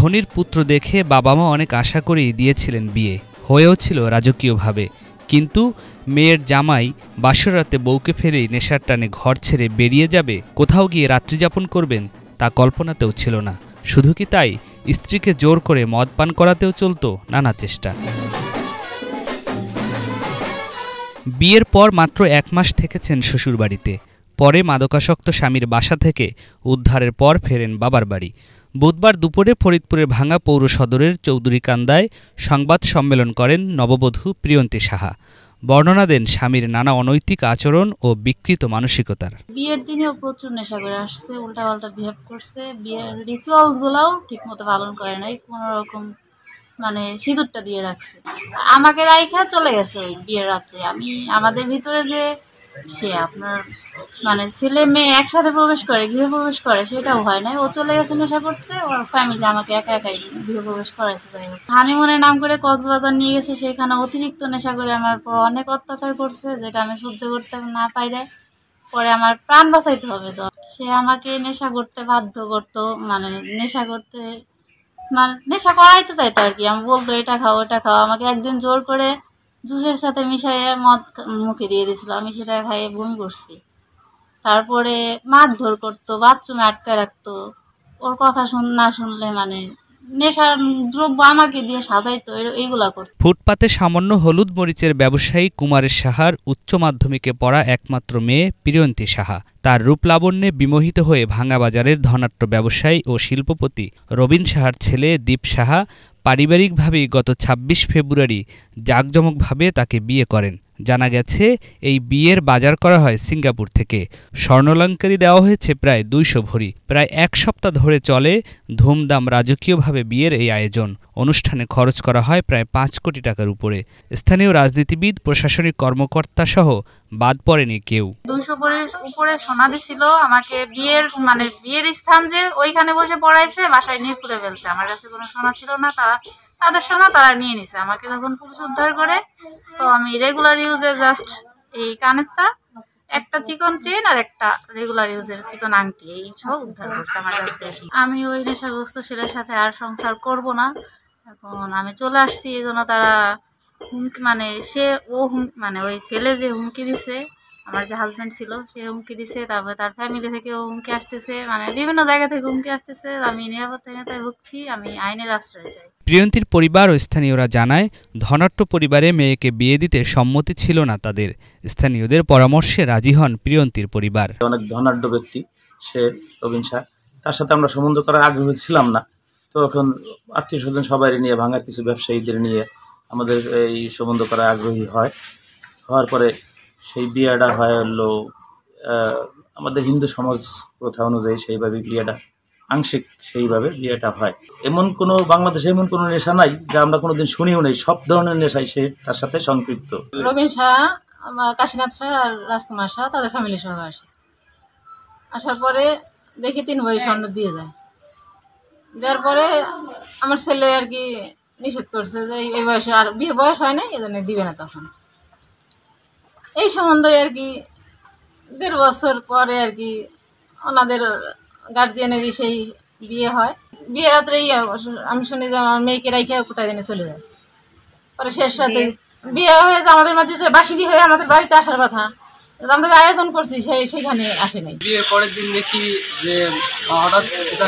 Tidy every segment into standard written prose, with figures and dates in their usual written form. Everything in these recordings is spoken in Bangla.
ধনীর পুত্র দেখে বাবা মা অনেক আশা করেই দিয়েছিলেন বিয়ে, হয়েও ছিল রাজকীয়ভাবে। কিন্তু মেয়ের জামাই বাসরাতে বউকে ফেলেই নেশার টানে ঘর ছেড়ে বেরিয়ে যাবে, কোথাও গিয়ে রাত্রিযাপন করবেন, তা কল্পনাতেও ছিল না। শুধু কি তাই, স্ত্রীকে জোর করে মদ পান করাতেও চলত নানা চেষ্টা। বিয়ের পর মাত্র 1 মাস থেকেছেন শ্বশুরবাড়িতে। পরে মাদকাসক্ত স্বামীর বাসা থেকে উদ্ধারের পর ফেরেন বাবার বাড়ি। বুধবার দুপুরে ফরিদপুরের ভাঙ্গা পৌর সদরের চৌধুরীকান্দায় সংবাদ সম্মেলন করেন নববধূ প্রিয়ন্তী সাহা। বর্ণনা দেন স্বামীর নানা অনৈতিক আচরণ ও বিকৃত মানসিকতার। বিয়ের দিনেও প্রচুর নেশা করে আসছে, উল্টাপাল্টা বিহেভ করছে, বিয়ের রিচুয়ালস গুলাও ঠিক মতো পালন করে নাই, কোনো রকম সিঁদুরটা দিয়ে রাখছে, আমাকে রাইখা চলে গেছে ওই বিয়ের রাত্রে। আমি আমাদের ভিতরে যে সে আপনার ছেলে মেয়ে একসাথে প্রবেশ করে, গৃহ প্রবেশ করে, সেটাও হয় নাই। ও চলে গেছে নেশা করতে, ওর ফ্যামিলি আমাকে একা একাই গৃহ প্রবেশ করেছে। যাই হোক, হানিমুনের নাম করে কক্সবাজার নিয়ে গেছে, সেখানে অতিরিক্ত নেশা করে আমার পর অনেক অত্যাচার করছে, যেটা আমি সহ্য করতে না পাইলে পরে আমার প্রাণ বাঁচাইতে হবে। তো সে আমাকে নেশা করতে বাধ্য করতো, নেশা করাইতে চাইতো আর কি। আমি বলতো এটা খাও ওটা খাও, আমাকে একদিন জোর করে জুসের সাথে মিশাইয়ে মদ মুখে দিয়ে দিয়েছিল, আমি সেটা খাইয়ে বমি করছি। তারপরে মারধর করতো, বাথরুমে আটকায় রাখতো, ওর কথা না শুনলে নেশার দ্রব্য আমাকে দিয়ে সাজাইতো, এইগুলা করতো। ফুটপাতে সামান্য হলুদ মরিচের ব্যবসায়ী কুমারের সাহার উচ্চ মাধ্যমিকে পড়া একমাত্র মেয়ে প্রিয়ন্তী সাহা। তার রূপলাবণ্যে বিমোহিত হয়ে ভাঙ্গাবাজারের ধনাঢ্য ব্যবসায়ী ও শিল্পপতি রবিন সাহার ছেলে দীপ সাহা পারিবারিকভাবেই গত ২৬ ফেব্রুয়ারি জাঁকজমকভাবে তাকে বিয়ে করেন। জানা গেছে, এই বিয়ের বাজার করা হয় সিঙ্গাপুর থেকে। স্বর্ণালংকারী দেওয়া হয়েছে প্রায় ২০০ ভরি। প্রায় ১ সপ্তাহ ধরে চলে ধুমধাম রাজকীয়ভাবে বিয়ের এই আয়োজন। অনুষ্ঠানে খরচ করা হয় প্রায় ৫ কোটি টাকার উপরে। স্থানীয় রাজনীতিবিদ, প্রশাসনিক কর্মকর্তা সহ বাদ পড়েনি কেউ। ২০০ ভরির উপরে সোনা দিছিল আমাকে। বিয়ের স্থান যে ওইখানে বসে পড়াইছে, বাসায় নিয়ে খুলে ফেলছে। আমার কাছে কোনো সোনা ছিল না, তাদের সোনা তারা নিয়ে নিছে। আমাকে যখন পুলিশ উদ্ধার করে, তো আমি রেগুলার ইউজে জাস্ট এই কানেরটা, একটা চিকন চেন আর একটা রেগুলার ইউজের চিকন আংটি, এই সব উদ্ধার করছে আমার কাছে। আমি ওই নেশাগ্রস্ত ছেলের সাথে আর সংসার করব না, এখন আমি চলে আসছি। এই জন্য তারা হুমকি ওই ছেলে যে হুমকি দিছে, আমার যে হাজবেন্ড ছিল সে হুমকি দিছে, তারপরে তার ফ্যামিলি থেকেও হুমকি আসতেছে, বিভিন্ন জায়গা থেকে হুমকি আসতেছে। আমি নিরাপত্তাহীনতায় ভুগছি, আমি আইনের আশ্রয় চাই। প্রিয়ন্তীর পরিবার ও স্থানীয়রা জানায়, ধনাঢ্য পরিবারে মেয়েকে বিয়ে দিতে সম্মতি ছিল না তাদের। স্থানীয়দের পরামর্শে রাজি হন প্রিয়ন্তীর পরিবার। অনেক ধনাঢ্য ব্যক্তি সে রবিন শাহ, তার সাথে আমরা সম্বন্ধ করার আগ্রহী ছিলাম না। তো এখন আত্মীয় স্বজন সবাই নিয়ে, ভাঙার কিছু ব্যবসায়ীদের নিয়ে আমাদের এই সম্বন্ধ করার আগ্রহী হওয়ার পরে সেই বিয়েটা হয় হলো আমাদের হিন্দু সমাজ প্রথা অনুযায়ী সেইভাবে বিয়েটা আংশিক সেইভাবে বিয়েটা হয়। বাংলাদেশে এমন কোনো নেশা নাই যা আমরা কোনোদিন শুনিও নেই। সব ধরনের নেশাই সে তার সাথে সম্পৃক্ত। রবিন শাহ, কাশীনাথ শাহ আর রাজকুমার শাহ তাদের ফ্যামিলি সহ আসার পরে দেখি 3 ভরি স্বর্ণ দিয়ে যায়। দেওয়ার পরে আমার ছেলে আর কি নিষেধ করছে যে এই বয়সে আর বিয়ে বয়স হয় না, এই জন্য দিবে না। তখন এই সম্বন্ধে আর কি 1.5 বছর পরে আর কি ওনাদের গার্জিয়ানেরই সেই বিয়ে হয়। বিয়ে রাত্রেই আমি শুনি যে আমার মেয়েকে রাইখে কোথায় জেনে চলে যায়। পরে শেষ রাতে বিয়ে হয়েছে, আমাদের মাঝে বাসি বিয়ে হয়ে আমাদের বাড়িতে আসার কথা, আমরা যে আয়োজন করছি সেইখানে আসে নাই। বিয়ের পরের দিন দেখি যে হঠাৎ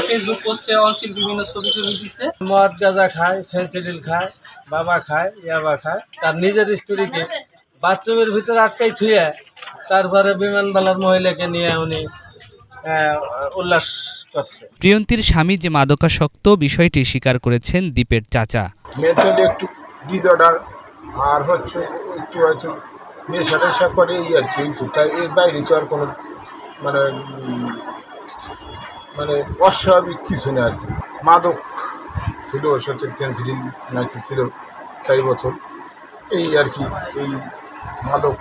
ফেসবুক পোস্টে অনশীল বিভিন্ন ছবি দিচ্ছে। মদ গাঁজা খায়, ফেন্সিডিল খায়, বাবা খায়, ইয়াবা খায়। তার নিজের স্ত্রীকে বাথরুমের ভিতরে আটকাই থুয়ে তারপরে বিমানবালার মহিলাকে নিয়ে উনি উল্লাস করছে। প্রিয়ন্তীর স্বামী যে মাদকাসক্ত, বিষয়টি স্বীকার করেছেন দীপের চাচা। একটু ডিসঅর্ডার আর একটু হয়তো নেশা করে আর কি, তাই এর বাইরে তো আর কোনো অস্বাভাবিক কিছু না আর কি। মাদক ছিল, ওর সাথে ফেন্সিডিল নাকি ছিল 4 বছর, এই আর কি। এই মাদক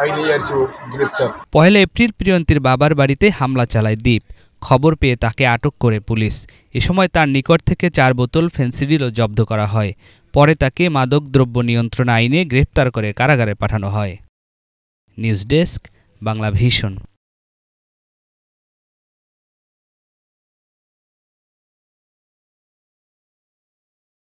আইনে আর কি গ্রেপ্তার। 1 এপ্রিল প্রিয়ন্তীর বাবার বাড়িতে হামলা চালায় দীপ। খবর পেয়ে তাকে আটক করে পুলিশ। এ সময় তার নিকট থেকে 4 বোতল ফেন্সিডিলও জব্দ করা হয়। পরে তাকে মাদকদ্রব্য নিয়ন্ত্রণ আইনে গ্রেপ্তার করে কারাগারে পাঠানো হয়। News desk, Bangla vision.